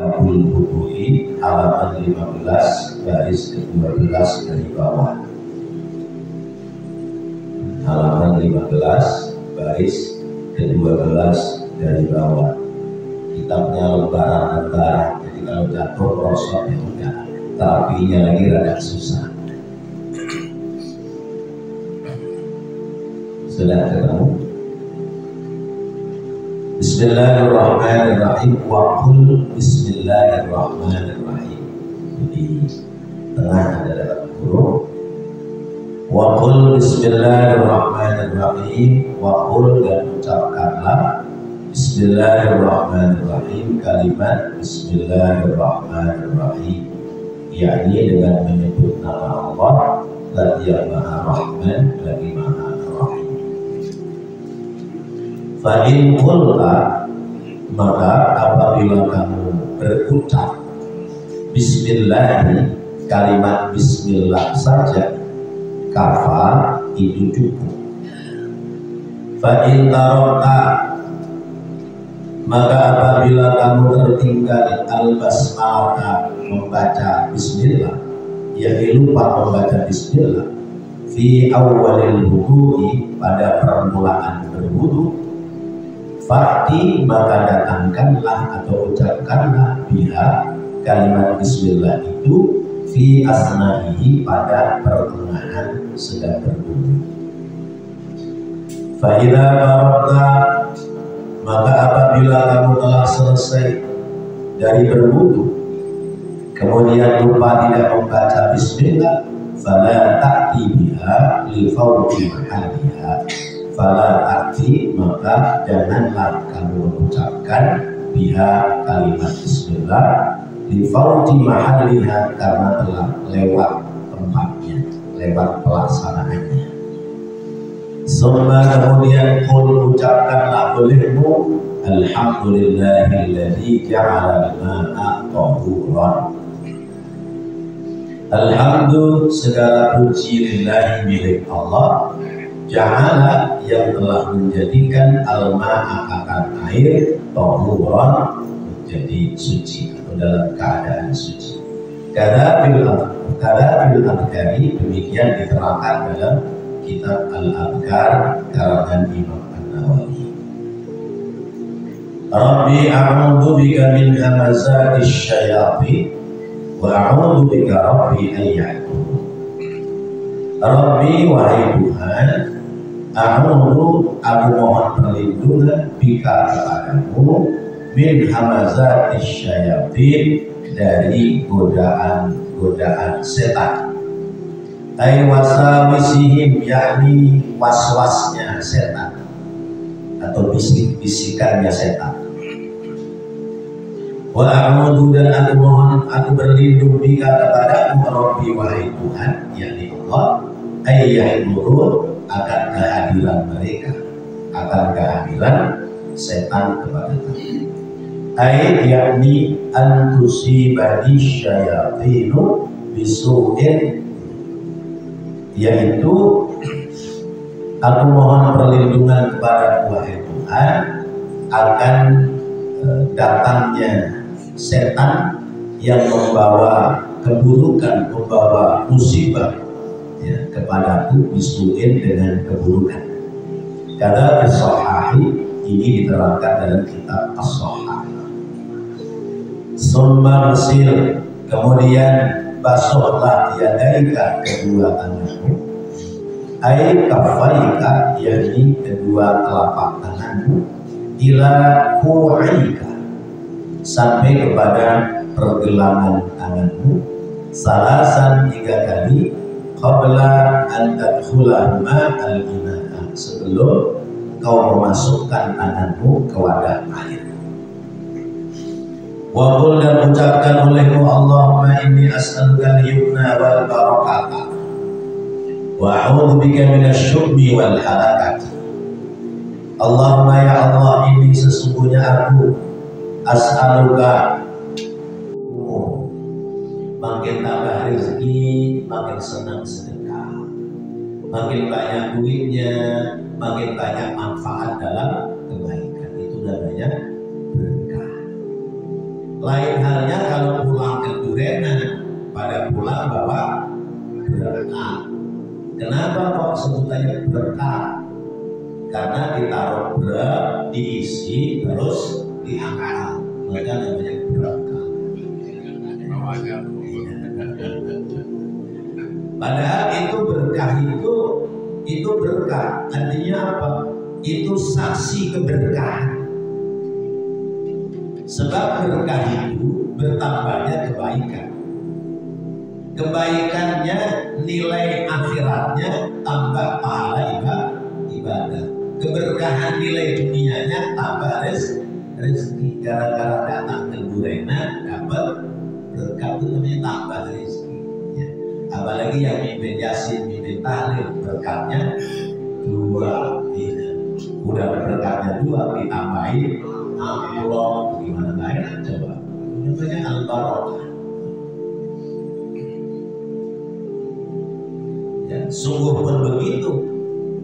Babul Wudu'i halaman 15 garis ke-12 dari bawah. Halaman 15 garis ke-12 dari bawah. Kitabnya lembaran-lembaran, jadi kalau jatuh rosot ya udah, terapinya lagi rada susah. Sudah ketemu? Bismillahirrahmanirrahim. Wa qul bismillahirrahmanirrahim. Jadi tengah ada dalam huruf. Wa qul bismillahirrahmanirrahim. Wa qul, dan ucapkanlah bismillahirrahmanirrahim, kalimat bismillahirrahmanirrahim, yakni dengan menyebut nama Allah, zat yang maha rahman lagi maha rahim. Fa in qulta, maka apabila kamu berucap bismillah, kalimat bismillah saja, kafa, itu cukup. Fa in tarakta, maka apabila kamu tertinggal al-basmalah, membaca bismillah, yakni lupa membaca bismillah, fi awalil wudu'i, pada permulaan berwudu, fa'ti, maka datangkanlah atau ucapkanlah biha, kalimat bismillah itu, fi asna'ihi, pada pertengahan sedang berwudu. Fa'idha barakta, maka apabila kamu telah selesai dari berwudu, kemudian lupa tidak membaca bismillah, fala ta'ti biha li fawti mahalliha, fala ta'ti, maka janganlah kamu mengucapkan biha, kalimat bismillah, li fawti mahalliha, karena telah lewat tempatnya, lewat pelaksanaannya. Summa, kemudian qul, ucapkanlah olehmu, alhamdulillahilladzi ja'ala al-ma'a tahuran. Alhamdulillah, segala puji lillahi, milik Allah, ja'ala, yang telah menjadikan al-ma'a, akan air, tahuran, menjadi suci atau dalam keadaan suci. Kada fil adhkari, demikian diterangkan dalam kitab Al-Adhkar karangan Imam An-Nawawi. Rabbi a'udzu bika min hamazatis syayatin wa a'udzu bika rabbi an yahdurun. Rabbi, wahai Tuhan, a'udzu, aku mohon perlindungan, bika, kepadamu, min hamazatis syayatin, dari godaan setan. Ay wasawisihim, yakni waswasnya setan atau bisik-bisikannya setan. Wa a'udzu, dan aku mohon, aku berlindung bika kepadamu, Rabbi, wahai Tuhan, yakni Allah, ayyahdurun, akan kehadiran mereka, akan kehadiran setan kepada kami. Ay, yakni antusibani syayatinu bisu'in, yaitu aku mohon perlindungan kepada wahai Tuhan akan datangnya setan yang membawa keburukan, membawa musibah, ya, kepadaku, bisu'in, dengan keburukan. Kata as-Sahahi, ini diterangkan dalam kitab as-Sahih. Summa ghsil, kemudian basuhlah yadaika, kedua tanganmu, ay kaffaika, yakni kedua telapak tanganmu, ila ku'aika, sampai kepada pergelangan tanganmu, salasan, 3 kali, qabla an tadkhula ma'al ina'a, sebelum kau memasukkan tanganmu ke wadah air. Wa qul, dan ucapkan olehmu, Allahumma inni as'aluka al-yumna wal barakata wa a'udzu bika minasyu'mi wal halakati. Allahumma, ya Allah, ini sesungguhnya aku as'aluka, makin tambah rezeki, makin senang sedekah, makin banyak duitnya, makin banyak manfaat dalam kebaikan, itu namanya berkah. Lain hal berkah. Kenapa kok sebutannya berkah? Karena ditaruh diisi terus diangkat, maka namanya berkah. Padahal itu berkah itu berkah. Artinya apa? Itu saksi keberkahan. Sebab berkah itu bertambahnya kebaikan. Kebaikannya nilai akhiratnya tambah pahala ibadah. Keberkahan nilai dunianya tambah rezeki. Gara-gara datang ke Burena dapat berkah, itu namanya tambah rezeki. Ya. Apalagi yang mimpin Yasin, mimpin tahlil, berkatnya 2. Ya. Udah berkatnya 2 ditambahin amplop, gimana lain coba. Namanya al-barokah. Dan sungguh pun begitu,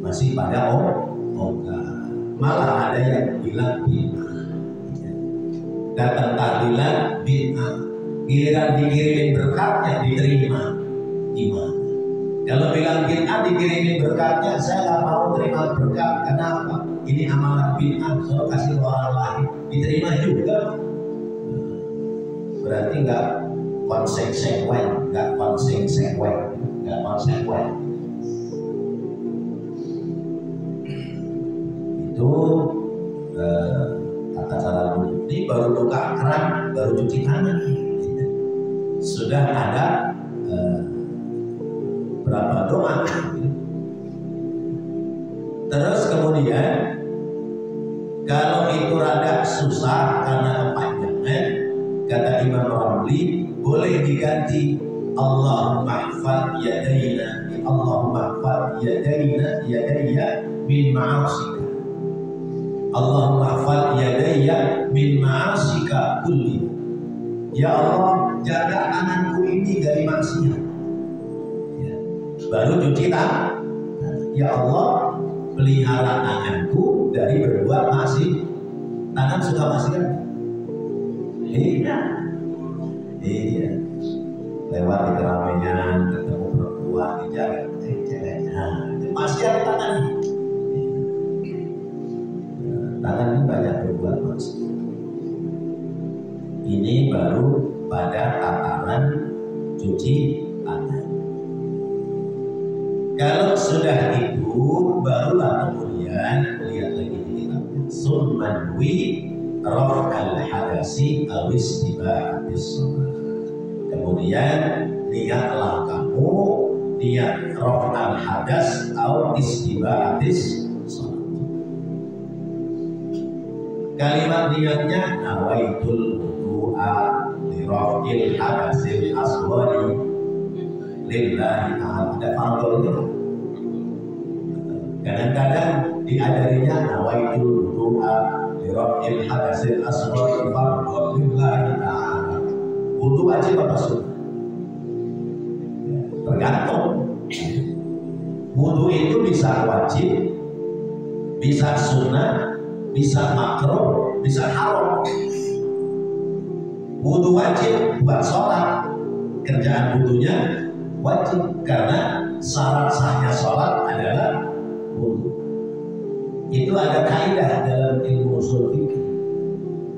masih pada ogah. Malah ada yang bilang bid'ah. Datang tahlilan bid'ah. Giliran dikirimin berkatnya diterima. Gimana? Kalau bilang bid'ah dikirimin berkatnya, saya nggak mau terima berkat. Kenapa? Ini amanat bid'ah, so kasih orang lain. Diterima juga. Berarti nggak konsekuen. Itu kata salah ini baru buka keran, baru cuci tangan. Sudah ada berapa doa. Terus kemudian kalau itu rada susah karena kepanjangan, kata Imam Ramli boleh diganti Allahumma hfad yadayna, Allahumma hfad yadayya min ma'asika, Allahumma hfad yadayya min ma'asika kulli. Ya Allah, jaga tanganku ini dari maksiat. Ya. Baru cuci tangan. Ya Allah, pelihara tanganku dari berbuat maksiat. Tangan suka maksiat? Iya. Lewat di keramaian, ketemu perempuan, dijaga, maksiat tangan. Tangan ini banyak berbuat maksiat. Ini baru pada tataran cuci tangan. Kalau sudah itu, barulah kemudian lihat lagi di kitabnya. Summanwi raf'al hadasi awis tiba'atis sholat. Kemudian niatlah kamu niat raf'al hadas atau istiba'atis sholat. Kalimat niatnya nawaitul wudu'a li raf'il hadasil asghari lillahi ta'ala. Ada fardhunya. Kadang-kadang diajarinya nawaitul wudu'a li raf'il hadasil asghari fardhu lillahi ta'ala. Wudu wajib apa sunnah? Tergantung. Wudu itu bisa wajib, bisa sunnah, bisa makruh, bisa haram. Wudu wajib buat sholat, kerjaan wudunya wajib karena syarat sahnya sholat adalah wudu. Itu ada kaidah dalam ilmu ushul fikih.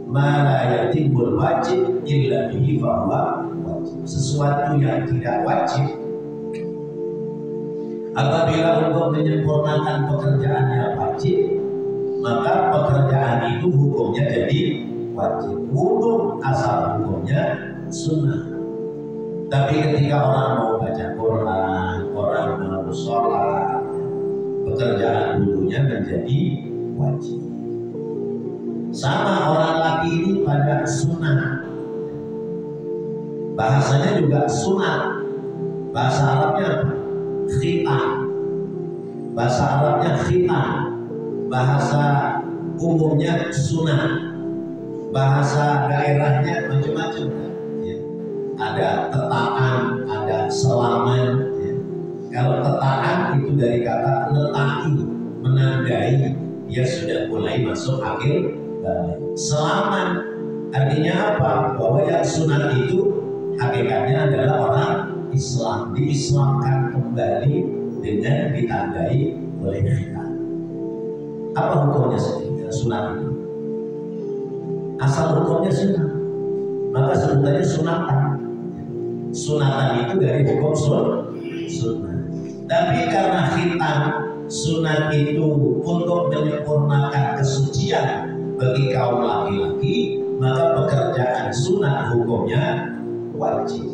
Ma la yatimmul wajib illa bihi fahuwa wajib. Sesuatu yang tidak wajib apabila untuk menyempurnakan pekerjaannya wajib, maka pekerjaan itu hukumnya jadi wajib. Wudu asal hukumnya sunnah. Tapi ketika orang mau baca Quran, orang mau sholat, pekerjaan wudunya menjadi wajib. Sama orang laki ini pada sunnah. Bahasanya juga sunnah. Bahasa Arabnya apa? Khitan. Bahasa Arabnya khitan. Bahasa umumnya sunnah. Bahasa daerahnya macam-macam. Ya. Ada tetakan, ada selaman. Ya. Kalau tetakan itu dari kata netaki, menandai dia sudah mulai masuk akhir. Selaman artinya apa? Bahwa yang sunat itu hakikatnya adalah orang Islam, diislamkan kembali dengan ditandai oleh khitan. Apa hukumnya sendiri? Sunat itu. Asal hukumnya sunat, maka sebutannya sunatan. Sunatan itu dari hukum sunat. Tapi karena khitan sunat itu untuk menyempurnakan kesucian bagi kaum laki-laki, maka pekerjaan sunat hukumnya wajib.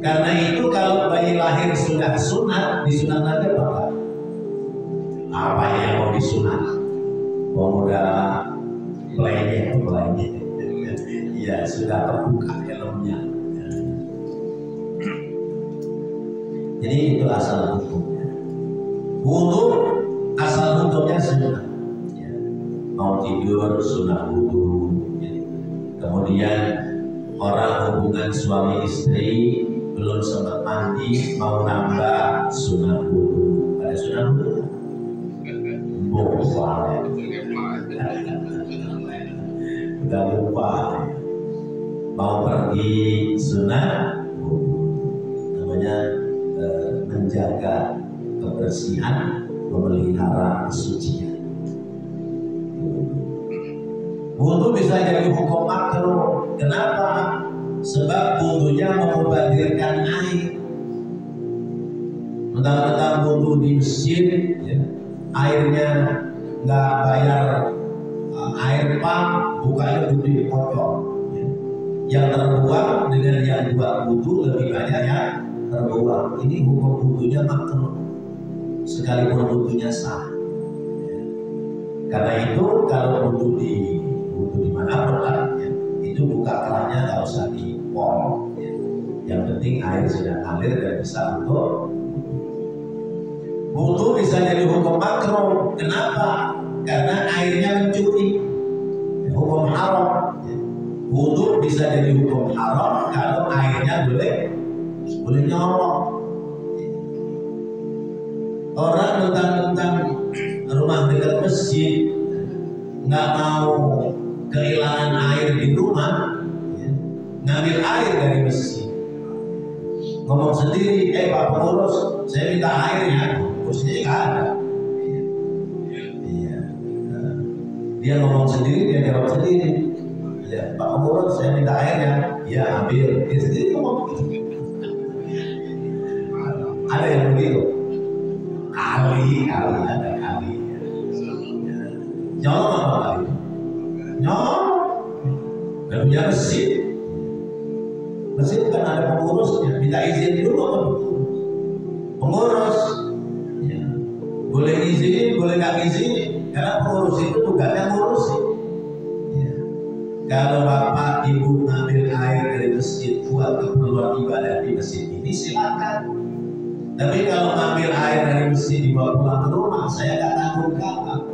Karena itu kalau bayi lahir sudah sunat, disunat aja Bapak. Apa yang mau disunat? Pemuda pelayannya. Ya sudah terbuka helmnya. Jadi itu asal hukumnya. Wudu asal hukumnya sunat. Ya. Mau tidur sunat wudu. Ya. Kemudian orang hubungan suami istri belum sempat mandi mau nambah sunat wudu. Ada sunat wudu? Lupa. Udah lupa. Mau pergi sunat wudu. Namanya menjaga kebersihan, memelihara kesucian. Wudu bisa jadi hukum makruh. Kenapa? Sebab wudunya memubadirkan air. Mentang-mentang wudu di masjid, ya, airnya nggak bayar air pump, bukannya wudu dipotong. Ya. Yang terbuang dengan yang buat wudu lebih banyak yang terbuang. Ini hukum wudunya makruh, sekalipun wudunya sah. Ya. Karena itu kalau wudu di manapun lah, ya, itu buka kerannya nggak usah dipol. Ya. Yang penting air sudah ngalir dan bisa untuk wudu bisa jadi hukum makruh. Kenapa? Karena airnya mencuri, ya, hukum haram. Ya. Wudu bisa jadi hukum haram kalau airnya boleh nyolong. Orang tentang rumah dekat masjid nggak mau kehilangan air di rumah, ya, ngambil air dari masjid. Ngomong sendiri, Pak pengurus, saya minta air ya, kursinya nggak ada. Iya. Dia ngomong sendiri, dia jawab sendiri. Ya, Pak pengurus, saya minta air ya, ya ambil. Dia sendiri ngomong gitu. Ada yang begitu. Kali ada kali. Nyolong apa kali? Nyolong. Gak punya mesin. Mesin kan ada pengurusnya. Minta izin dulu sama pengurus. Ya. Boleh izinin, boleh nggak izinin. Karena pengurus itu tugasnya ngurusin. Ya. Kalau bapak ibu ngambil air dari masjid buat keperluan ibadah di masjid ini silakan. Tapi kalau ngambil air dari masjid dibawa pulang ke rumah, saya nggak tanggung jawab.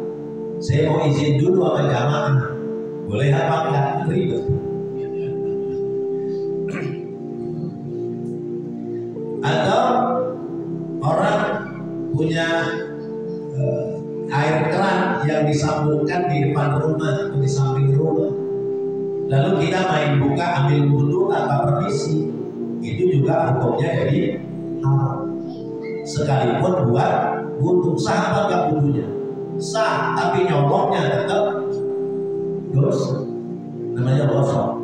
Saya mau izin dulu sama jamaah. Boleh apa enggak? Ribet. Atau orang punya air keran yang disambungkan di depan rumah atau di samping rumah. Lalu kita main buka ambil wudu tanpa permisi. Itu juga hukumnya jadi haram. Sekalipun buat wudu, sah apa enggak wudunya? Sah, tapi nyolongnya tetap dosa. Namanya dosa.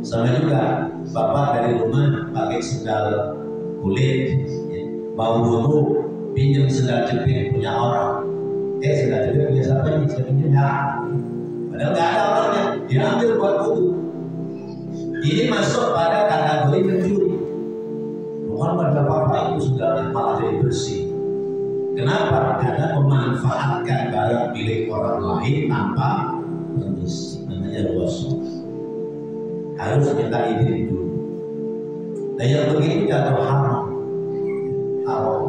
Sama juga bapak dari rumah pakai sendal kulit, ya, mau wudu pinjam sendal jepit punya orang. Sendal jepit punya siapa ini? Saya pinjam ya. Padahal nggak ada orangnya, diambil buat wudu. Ini masuk pada kategori mencuri. Bukan pada bapak itu sendalnya malah jadi bersih. Kenapa? Karena memanfaatkan barang milik orang lain tanpa permisi. Namanya dosa. Harus minta izin dulu. Dan yang begitu jatuh haram. Haram.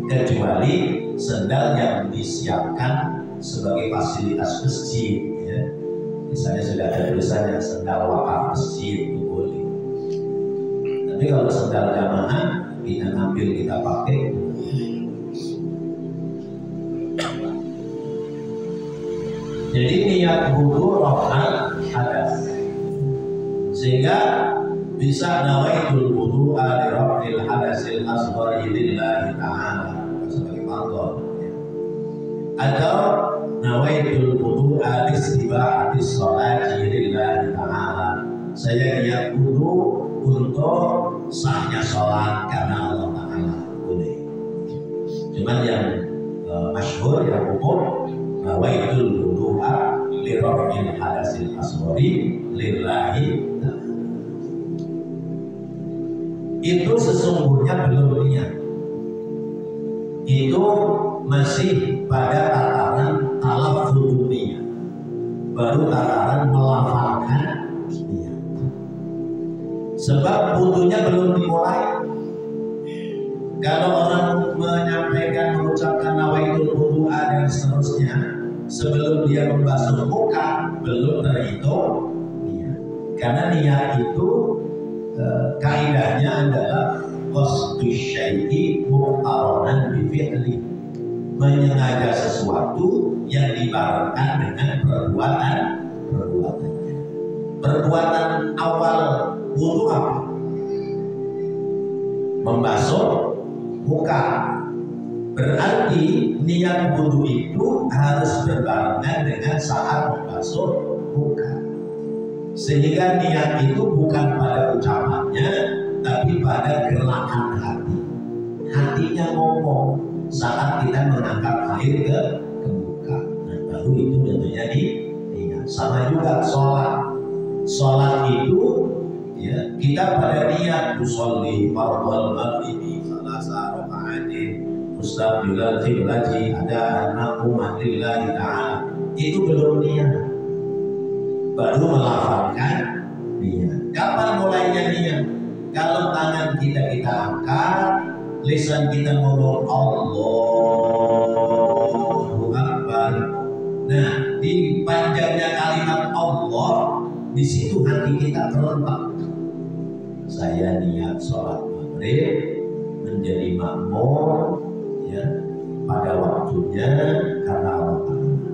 Kecuali sendal yang disiapkan sebagai fasilitas masjid, ya. Misalnya sudah ada tulisannya sendal wakaf masjid, itu boleh. Tapi kalau sendal jamaah kita ngambil kita pakai. Jadi niat wudu raf'al hadas. Sehingga bisa nawaitul wudu'a li raf'il hadasil asghar lillahi ta'ala sebagai contoh, atau nawaitul wudu'a li sholati lillahi ta'ala, saya niat wudu untuk sahnya sholat karena Allah Ta'ala, boleh. Cuman yang masyhur, yang umum, nawaitul wudu'a li raf'il hadasil asghari lillahi ta'ala, itu sesungguhnya belum niat, itu masih pada tataran talaffuz niat, baru tataran melafalkan niat. Sebab wudunya belum dimulai. Kalau orang menyampaikan, mengucapkan nawaitul wudu'a dan seterusnya sebelum dia membasuh muka, belum terhitung niat. Karena niat itu kaidahnya adalah qasdu syai'i muqtaronan bi fi'li, menyengaja sesuatu yang dibarengkan dengan perbuatannya. Perbuatan awal wudu apa? Membasuh muka. Berarti niat wudu itu harus berbarengan dengan saat membasuh muka. Sehingga niat itu bukan pada ucapannya, tapi pada gerakan hati. Hatinya ngomong saat kita mengangkat air ke muka. Nah, baru itu tentunya niat. Sama juga sholat. Sholat itu ya, kita pada niat usolli fardhal maghribi salasa raka'atin mustaqbilal qiblati ada annahu lillahi ta'ala. Itu belum niat, baru melafalkan niat. Kapan mulainya niat? Kalau tangan kita angkat, lisan kita ngomong Allahu Akbar. Nah, di panjangnya kalimat Allah, di situ hati kita terletak. Saya niat sholat maghrib menjadi makmum ya pada waktunya karena Allah Ta'ala.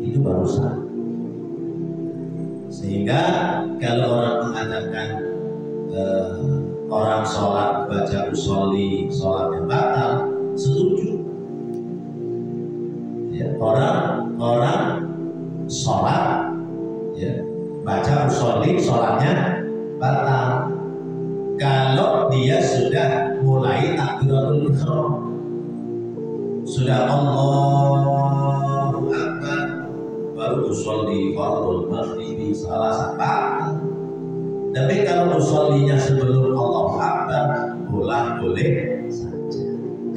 Itu baru sah. Sehingga kalau orang mengatakan orang sholat baca usolli sholatnya batal, setuju. Ya, orang sholat ya baca usolli sholatnya batal kalau dia sudah mulai takbiratul ihram, sudah Allahu Akbar, baru usolli fardhul maghribi salasa batal. Tapi kalau usollinya sebelum Allahu Akbar, boleh saja.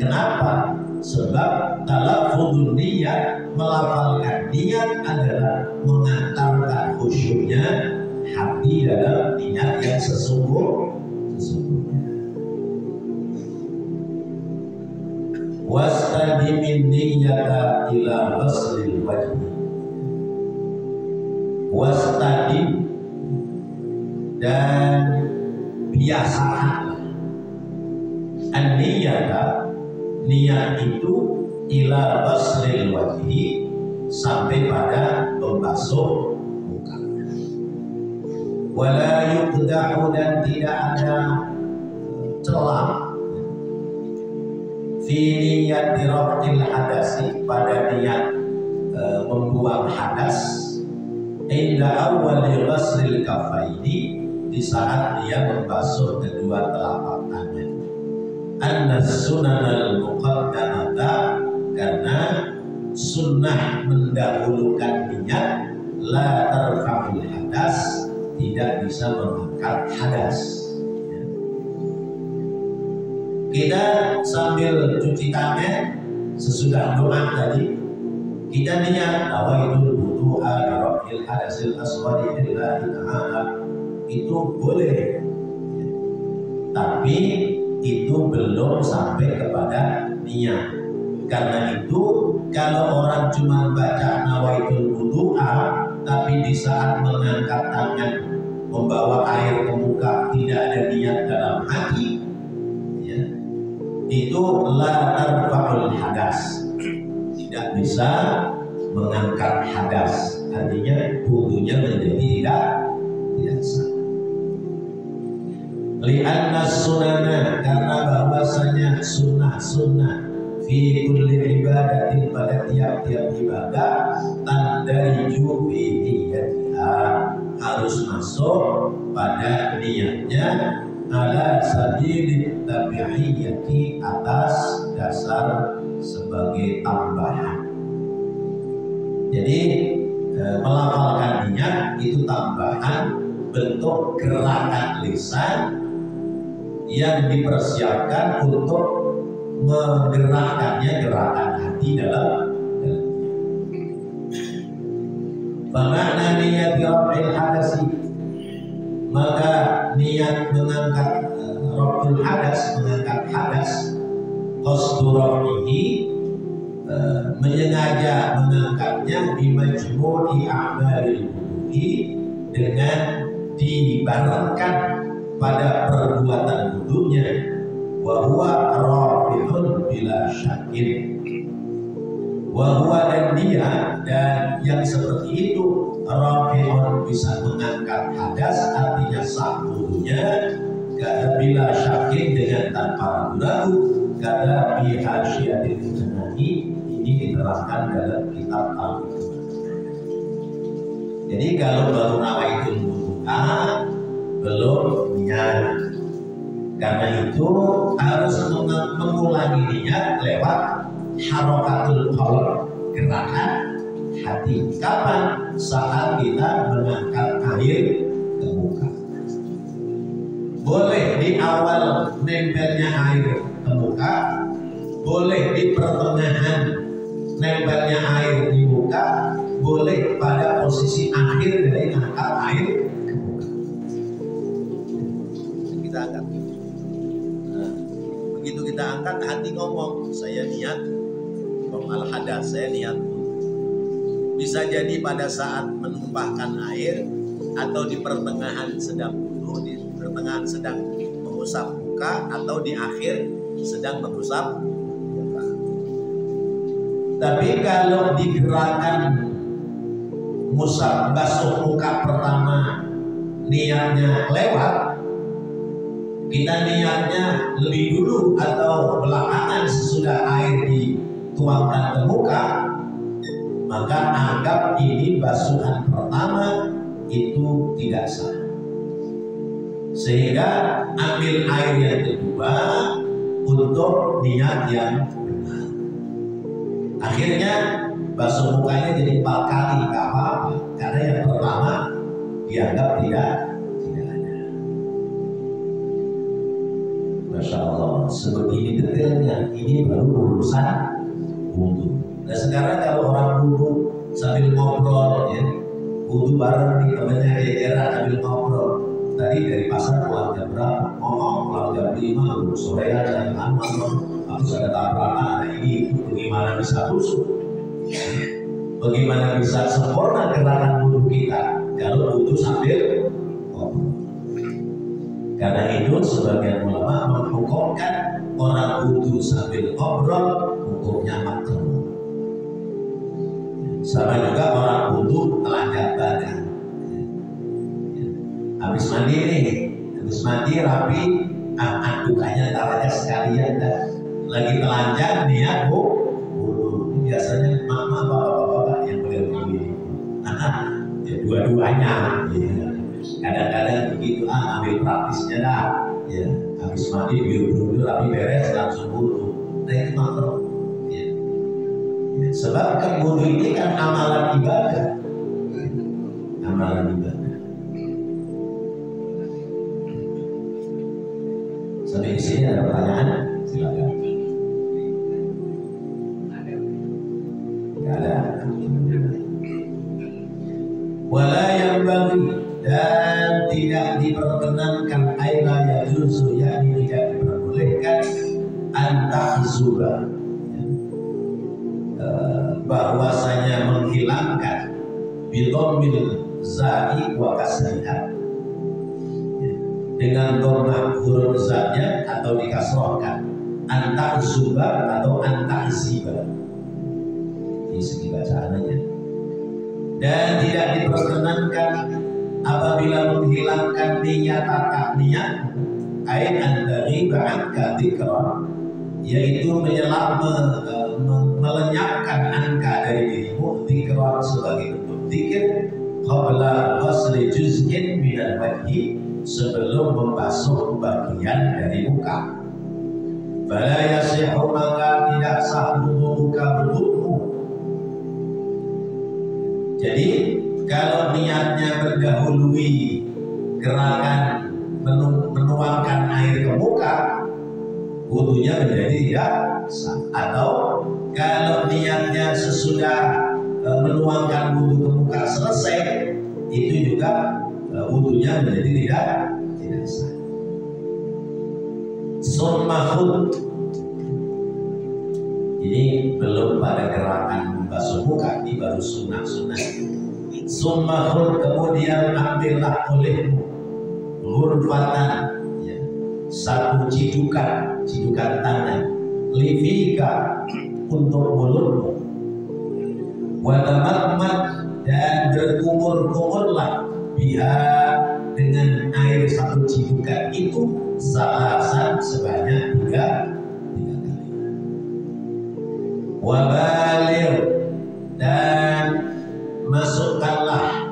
Kenapa? Sebab talaffuzun niat, melafalkan niat adalah mengantarkan khusyuknya hati dalam niat yang sesungguhnya. Wastadimin niyyata ila ghaslil wajhi. Wastadim, dan biasakanlah an-niyyata, niat itu ila ghaslil wajhi, sampai pada membasuh muka. Wala yuqda'u, dan tidak ada celah fi niyyat raf'il hadasi, pada niat membuang hadas, inda awwali ghaslil kaffaini, di saat dia membasuh kedua telapak tangan. Anna sunanal muqaddamata, karena sunnah mendahulukan niat, la tarfa'ul hadas, tidak bisa mengangkat hadas. Kita sambil cuci tangan sesudah doa tadi, kita niat nawaitul wudu'a li raf'il hadasil asghari lillahi ta'ala, itu boleh, tapi itu belum sampai kepada niat. Karena itu kalau orang cuma baca nawaitul wudu'a, tapi di saat mengangkat tangan membawa air ke muka tidak ada niat dalam hati, ya, itu la tarfa'ul hadas, tidak bisa mengangkat hadas. Artinya wudunya menjadi tidak Lianna sunana, karena bahwasanya sunnah fi kulli ibadatin, pada tiap-tiap ibadah, tandariju fi niyatiha, harus masuk pada niatnya, ala sabilit tabi'iyyati, atas dasar sebagai tambahan. Jadi melafalkan niat itu tambahan bentuk gerakan lisan yang dipersiapkan untuk menggerakkannya gerakan hati dalam makna niat raf'il hadasi, maka niat mengangkat raf'ul hadas, mengangkat hadas, qasdu raf'ihi, menyengaja mengangkatnya, bimajmu'i a'malil wudu'i, dengan dibarengkan pada perbuatan wudunya, wa huwa rafi'un bila syakin, wa huwa, dan dia, dan yang seperti itu, rafi'un, bisa mengangkat hadas, artinya sah wudunya, kada bila syakin, dengan tanpa ragu-ragu, kada bi hasyiatil janahi, ini diterangkan dalam kitab Al-Hikmah. Jadi kalau baru nawaitul wudu'a, belum niat. Karena itu harus mengulangi niat lewat harakatul qalb, gerakan hati. Kapan? Saat kita mengangkat air ke muka. Boleh di awal nempelnya air ke muka, boleh di pertengahan nempelnya air di muka, boleh pada posisi akhir dari angkat air ke muka. Kita angkat. Begitu kita angkat, hati ngomong, saya niat al hadas, saya niat. Bisa jadi pada saat menumpahkan air, atau di pertengahan sedang wudu, di pertengahan sedang mengusap muka, atau di akhir sedang mengusap muka. Tapi kalau digerakan musab basuh muka pertama niatnya lewat, kita niatnya lebih dulu atau belakangan sesudah air dituangkan ke muka, maka anggap ini basuhan pertama itu tidak sah. Sehingga ambil air yang kedua untuk niat yang benar. Akhirnya basuh mukanya jadi 4 kali, gak apa-apa, karena yang pertama dianggap tidak ada. Masya Allah, sebegini detailnya. Ini baru urusan wudu. Nah sekarang kalau orang wudu sambil ngobrol, ya, wudu bareng di temennya jajaran sambil ngobrol. Tadi dari pasar pulang jam berapa? Ngomong pulang jam 5, sore aja jam 6, habis ada tabrakan, ada ini itu. Bagaimana bisa kusuk? Bagaimana bisa sempurna gerakan wudu kita kalau wudu sambil ngobrol? Karena itu sebagian ulama menghukumkan orang wudu sambil ngobrol hukumnya makruh. Sama juga orang wudu telanjang badan. Habis mandi nih, habis mandi rapi, andukannya taruhnya sekalian dah. Lagi telanjang niat wudu. Biasanya mama bapak-bapak yang boleh begini. Ya dua-duanya. Ya. Kadang-kadang begitu, ambil praktisnya dah. Ya, habis mandi biru-biru rapi beres langsung wudu. Nah itu makruh. Ya. Ya, sebab kan wudu ini kan amalan ibadah. Amalan ibadah. Sampai di sini ada pertanyaan? Silakan. Tidak ada. Wala yang bagi, dan tidak diperkenankan, aila yajuzu, yakni tidak diperbolehkan, antahzuba, bahwasanya menghilangkan, bidomil zai wa kasriha, dengan dhammah huruf zatnya atau dikasrohkan, antahzuba atau antahziba. Ini segi bacaannya. Dan tidak diperkenankan apabila menghilangkan niat ay an taghiba anka dzikra, yaitu melenyapkan angka dari dirimu dzikra sebagai bentuk zikir qabla ghasli juz'in minal wajhi, sebelum membasuh bagian dari muka. Fala yasihu, maka tidak sah wudu'umu. Jadi kalau niatnya mendahului gerakan menuangkan air ke muka, wudunya menjadi tidak sah. Atau kalau niatnya sesudah menuangkan wudu ke muka selesai, itu juga wudunya menjadi tidak sah. Sunnahut, ini belum pada gerakan membasuh muka, ini baru sunnah-sunnah. Sunnahut, kemudian ambillah olehmu ghurfatan, ya, satu cidukan tangan, lifika, untuk mulutmu, watamatmat, dan berkumur-kumurlah biha, dengan air satu cidukan itu salasan, sebanyak tiga kali. Wabalir, dan masukkanlah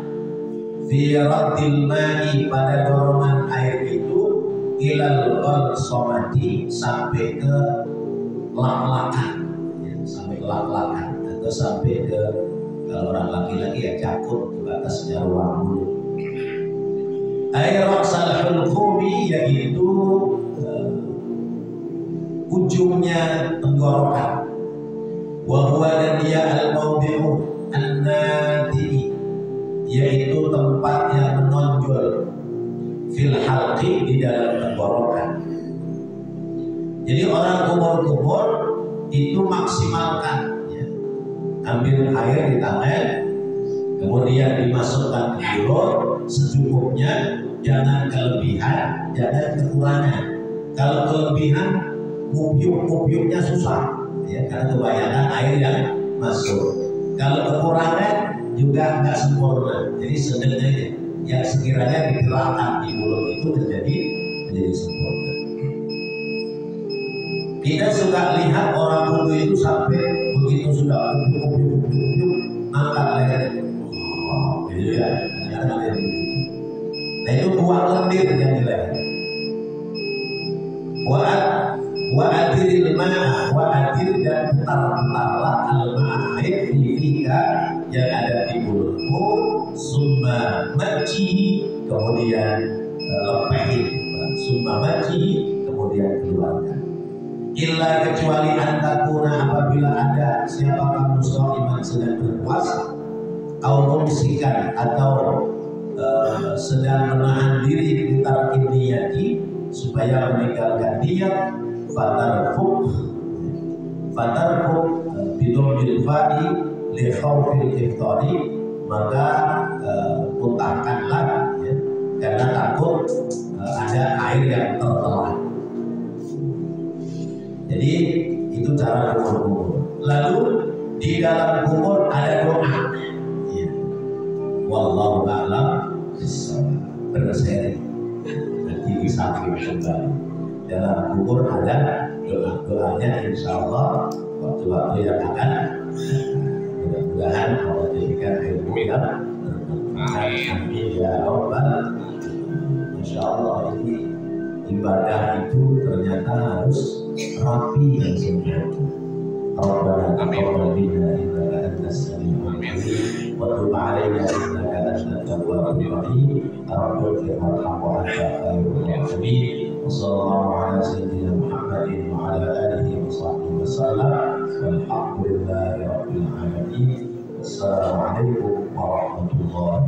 fi raddil ma'i, pada dorongan air itu, ilal qalsamati, sampai ke lak-lakan, ya, sampai lak-lakan, atau sampai ke, kalau orang laki-laki ya cakup ke atasnya ruang mulut. Air raksal hulqumi, yaitu ujungnya tenggorokan. Wa dan dia al-mawdi'u an-nati, yaitu tempat yang menonjol fil halqi, di dalam tenggorokan. Jadi orang kumur-kumur itu maksimalkan, ya, ambil air di tangan, kemudian dimasukkan ke mulut secukupnya, jangan kelebihan, jangan kekurangan. Kalau kelebihan, mubyuk-mubyuknya susah, ya, karena kebanyakan air yang masuk. Kalau kekurangan juga nggak sempurna, jadi sedang aja. Yang sekiranya digerakkan di mulut itu menjadi sempurna. Kita suka lihat orang wudu itu sampai begitu sudah ujuk-ujuk angkat leher. Gitu ya, ternyata ada yang begitu. Nah itu buah lendir yang di leher. Wa'adiril ma'a, wa'adir, dan putar-putarlah al-ma'a, air fika, yang ada di mulutmu, summa maji, kemudian lepehin, summa maji, kemudian keluarkan. Illa, kecuali antakuna, apabila ada siapa kamu sha'iman, sedang berpuasa, atau mumsikan, atau sedang menahan diri di tarkin niyati, supaya meninggalkan niat, fatarfuk bidumil fa'i li khawfil iftari, maka muntahkanlah, ya, karena takut ada air yang tertelan. Jadi itu cara kumur-kumur. Lalu di dalam kumur ada doa, ya. Wallahu a'lam bishawab. Berseri nanti disamping kembali. Dalam kubur ada doa-doanya, insya Allah waktu-waktu yang akan, mudah-mudahan Allah jadikan ilmu yang bermanfaat. Amin ya Rabbal. Insya Allah ini ibadah itu ternyata harus rapi dan sempurna. Rabbana taqabbal minna innaka antas samiul alim wa tub 'alaina innaka antat tawwabur rahim. Rabbana warhamna wa anta khairur rahimin. Wassallallahu ala sayyidina Muhammadin wa ala alihi wa sahbihi wasallam. Walhamdulillahi rabbil alamin. Wassalamualaikum warahmatullahi